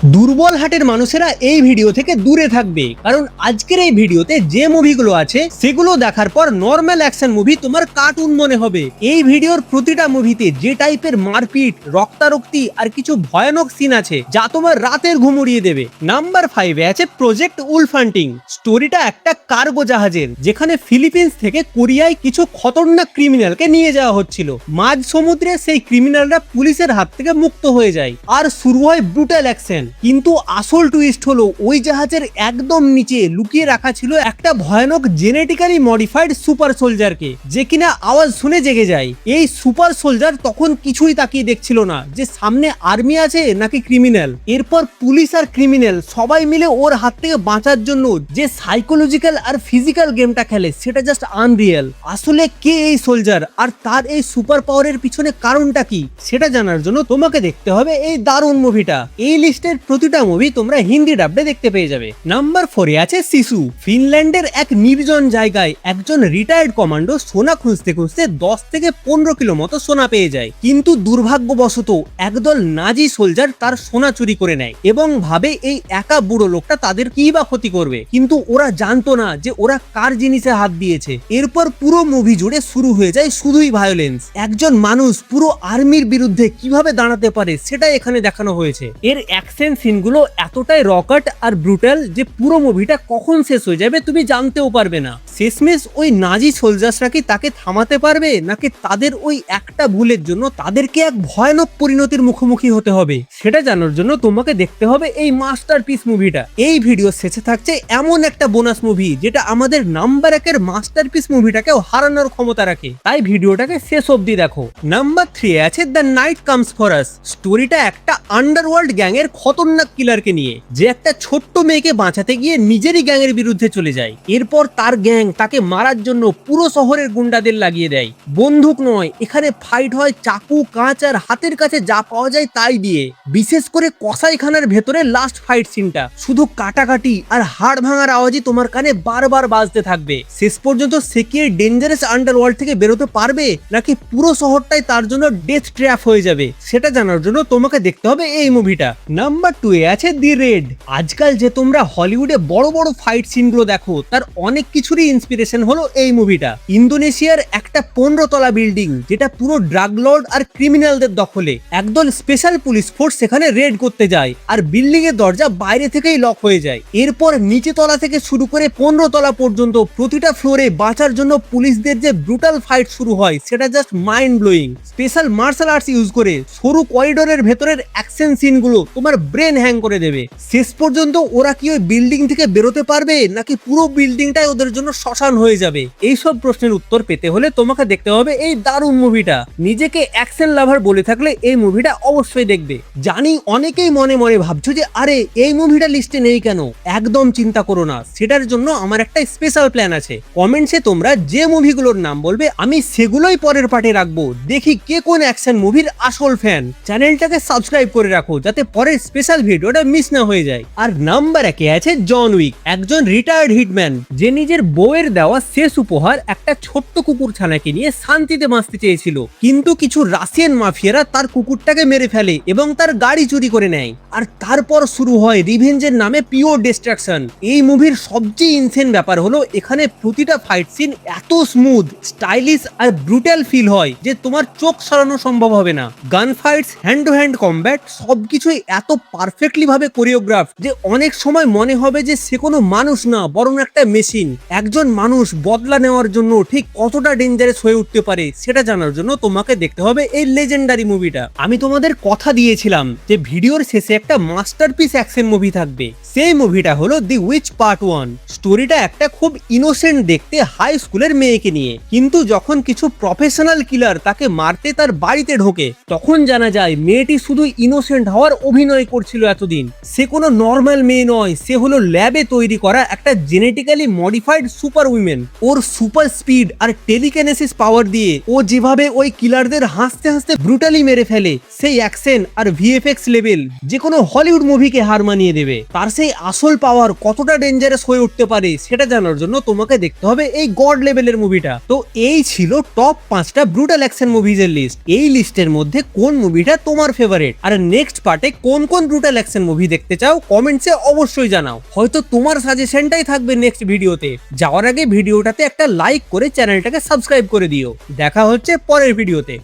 দুর্বল হার্টের মানুষেরা এই ভিডিও থেকে দূরে থাকবে, কারণ আজকের এই ভিডিওতে যে মুভিগুলো আছে সেগুলো দেখার পর নর্মাল অ্যাকশন মুভি তোমার কার্টুন মনে হবে। এই ভিডিওর প্রতিটা মুভিতে যে টাইপের মারপিট, রক্তারক্তি আর কিছু ভয়ানক সিন আছে যা তোমার রাতের ঘুম উড়িয়ে দেবে। নাম্বার 5-এ আছে প্রজেক্ট উলফ হান্টিং। স্টোরিটা একটা কার্গো জাহাজের, যেখানে ফিলিপিন্স থেকে কোরিয়ায় কিছু খতরনাক ক্রিমিনালকে নিয়ে যাওয়া হচ্ছিল। মাঝ সমুদ্রে সেই ক্রিমিনালরা পুলিশের হাত থেকে মুক্ত হয়ে যায় আর শুরু হয় ব্রুটাল অ্যাকশন। কিন্তু আসল টুইস্ট হলো ওই জাহাজের একদম নিচে লুকিয়ে রাখা ছিল একটা ভয়ানক জেনেটিক্যালি মডিফাইড সুপার সোলজারকে, যে কিনা আওয়াজ শুনে জেগে যায়। এই সুপার সোলজার তখন কিছুই তাকিয়ে দেখছিল না যে সামনে আর্মি আছে নাকি ক্রিমিনাল। এরপর পুলিশ আর ক্রিমিনাল সবাই মিলে ওর হাত থেকে বাঁচার জন্য যে সাইকোলজিক্যাল আর ফিজিক্যাল গেমটা খেলে সেটা জাস্ট আনরিয়াল। আসলে কে এই সোলজার আর তার এই সুপার পাওয়ারের পিছনে কারণটা কি সেটা জানার জন্য তোমাকে দেখতে হবে এই দারুণ মুভিটা। এই লিস্টের প্রতিটা মুভি তোমরা হিন্দি ডাবডে দেখতে পেয়ে যাবে। নাম্বার 4-এ আছে শিশু। ফিনল্যান্ডের এক নির্জন জায়গায় একজন রিটায়ার্ড কমান্ডো সোনা খুঁজতে খুঁজতে 10 থেকে 15 কিলো মতো সোনা পেয়ে যায়, কিন্তু দুর্ভাগ্যবশত একদল নাজি সোলজার তার সোনা চুরি করে নেয় এবং ভাবে এই একা বুড়ো লোকটা তাদের কি বা ক্ষতি করবে, কিন্তু ওরা জানতো না যে ওরা কার জিনিসে হাত দিয়েছে। এরপর পুরো মুভি জুড়ে শুরু হয়ে যায় শুধুই ভায়োলেন্স। একজন মানুষ পুরো আর্মির বিরুদ্ধে কিভাবে দাঁড়াতে পারে সেটাই এখানে দেখানো হয়েছে। এর অ্যাকশন সিনগুলো এতটাই রকেট আর ব্রুটাল যে পুরো মুভিটা কখন শেষ হয়ে যাবে তুমি জানতেও পারবে না। শেষমেশ ওই নাজি সোলজার্সরা কি তাকে থামাতে পারবে, নাকি তাদের ওই একটা ভুলের জন্য তাদেরকে এক ভয়ানক পরিণতির মুখোমুখি হতে হবে সেটা জানার জন্য তোমাকে দেখতে হবে এই মাস্টারপিস মুভিটা। এই ভিডিও শেষে থাকছে এমন একটা বোনাস মুভি যেটা আমাদের নাম্বার 1-এর মাস্টারপিস মুভিটাকেও হারানোর ক্ষমতা রাখে, তাই ভিডিওটাকে শেষ অবধি দেখো। নাম্বার 3-এ আছে the night comes for us. স্টোরিটা একটা আন্ডারওয়ার্ল্ড গ্যাং এর খতরনাক কিলারকে নিয়ে, যে একটা ছোট্ট মেয়েকে বাঁচাতে গিয়ে নিজেরই গ্যাং এর বিরুদ্ধে চলে যায়। এরপর তার গ্যাং তাকে মারার জন্য পুরো শহরের গুন্ডাদের লাগিয়ে দেয়। বন্দুক নয়, এখানে ফাইট হয় চাকু, কাঁচ আর হাতের কাছে যা পাওয়া যায় তাই দিয়ে। বিশেষ করে কসাইখানার ভেতরে লাস্ট ফাইট সিনটা শুধু কাটাকাটি আর হাড় ভাঙার আওয়াজই তোমার কানে বারবার বাজতে থাকবে। শেষ পর্যন্ত সে কি এই ডেঞ্জারাস আন্ডারওয়ার্ল্ড থেকে বেরোতে পারবে, নাকি পুরো শহরটাই তার জন্য ডেথ ট্র্যাপ হয়ে যাবে সেটা জানার জন্য তোমাকে দেখতে হবে এই মুভিটা। নাম্বার 2-এ আছে দি রেড। আজকাল যে তোমরা হলিউডে বড় বড় ফাইট সিনগুলো দেখো তার অনেক কিছুরই ইন্সপিরেশন হলো এই মুভিটা। ইন্দোনেশিয়ার একটা 15 তলা বিল্ডিং যেটা পুরো ড্রাগ লর্ড আর ক্রিমিনালদের দখলে, একদল স্পেশাল পুলিশ ফোর্স সেখানে রেড করতে যায় আর বিল্ডিং এর দরজা বাইরে থেকেই লক হয়ে যায়। এরপর নিচে তলা থেকে শুরু করে 15 তলা পর্যন্ত প্রতিটা ফ্লোরে বাঁচার জন্য পুলিশদের যে ব্রুটাল ফাইট শুরু হয় সেটা just mind blowing. Special martial arts use করে সরু করিডোরের ভেতরের অ্যাকশন সিনগুলো তোমার ব্রেন হ্যাং করে দেবে। শেষ পর্যন্ত ওরা কি ওই বিল্ডিং থেকে বেরোতে পারবে, নাকি পুরো বিল্ডিংটাই ওদের জন্য শ্মশান হয়ে যাবে? এইসব প্রশ্নের উত্তর পেতে হলে তোমাকে দেখতে হবে এই দারুণ মুভিটা। নিজেকে অ্যাকশন লাভার বলে থাকলে এই মুভিটা অবশ্যই দেখবে। জানি অনেকেই মনে মনে ভাবছো যে আরে এই মুভিটা লিস্টে নেই কেন। একদম চিন্তা করো না, সেটার জন্য আমার একটা স্পেশাল প্ল্যান আছে। কমেন্টসে তোমরা যে মুভিগুলোর নাম বলবে আমি সেগুলোই পরের পার্টে রাখবো। দেখি কে কোন অ্যাকশন মুভির আসল ফ্যান। চ্যানেলটাকে সাবস্ক্রাইব করে রাখো যাতে পরের স্পেশাল ভিডিওটা মিস না হয়ে যায়। আর নাম্বার 1-এ আছে জন উইক। একজন রিটায়ার্ড হিটম্যান যে নিজের বউয়ের দেওয়া শেষ উপহার একটা ছোট্ট কুকুর ছানাকে নিয়ে শান্তিতে বাঁচতে চেয়েছিল, কিন্তু কিছু রাশিয়ান মাফিয়ারা তার কুকুরটাকে মেরে ফেলে এবং তার গাড়ি চুরি করে নেয়। আর তারপর শুরু হয় রিভেঞ্জের নামে পিওর ডিস্ট্রাকশন। এই মুভির সবচেয়ে ইনসেন ব্যাপার হলো এখানে প্রতিটা ফাইট সিন এত স্মুথ, স্টাইলিশ আর ব্রুটাল ফিল হয় যে তোমার চোখ সরানো সম্ভব হবে না। গান fights, hand to hand combat সবকিছুই এত পারফেক্টলি ভাবে কোরিওগ্রাফ যে অনেক সময় মনে হবে যে সে কোনো মানুষ না বরং একটা মেশিন। একজন মানুষ বদলা নেওয়ার জন্য ঠিক কতটা ডেঞ্জারাস হয়ে উঠতে পারে সেটা জানার জন্য তোমাকে দেখতে হবে এই লেজেন্ডারি মুভিটা। আমি তোমাদের কথা দিয়েছিলাম যে ভিডিওর শেষে একটা মাস্টারপিস অ্যাকশন মুভি থাকবে। সেই মুভিটা হলো দি উইচ পার্ট 1। স্টোরিটা একটা খুব ইনোসেন্ট দেখতে হাই স্কুলের মেয়েকে নিয়ে, কিন্তু যখন কিছু প্রফেশনাল কিলার তাকে মারতে তার বাড়িতে ঢোকে তখন জানা যায় মেয়েটি শুধু ইনোসেন্ট হওয়ার অভিনয় করছিল এতদিন। সে কোনো নর্মাল মেয়ে নয়, সে হলো ল্যাবে তৈরি করা একটা জেনেটিক্যালি মডিফাইড সুপার উইমেন। ওর সুপার স্পিড আর টেলিকিনেসিস পাওয়ার দিয়ে ও যেভাবে ওই কিলারদের হাসতে হাসতে ব্রুটালি মেরে ফেলে, সেই অ্যাকশন আর ভিএফএক্স লেভেল যে কোনো হলিউড মুভিকে হার মানিয়ে দেবে। তার সেই আসল পাওয়ার কতটা ডেঞ্জারাস হয়ে উঠতে পারে সেটা জানার জন্য তোমাকে দেখতে হবে এই গড লেভেলের মুভিটা। তো এই ছিল টপ 5টা ব্রুটাল অ্যাকশন মুভিজের লিস্ট। এই লিস্টের মধ্যে কোন মুভিটা তোমার ফেভারিট, আর নেক্সট পার্টে কোন কোন ব্রুটাল অ্যাকশন মুভি দেখতে চাও কমেন্টসে অবশ্যই জানাও, হয়তো তোমার সাজেশনটাই থাকবে নেক্সট ভিডিওতে। যাওয়ার আগে ভিডিওটাতে একটা লাইক করে চ্যানেলটাকে সাবস্ক্রাইব করে দিও। দেখা হচ্ছে পরের ভিডিওতে।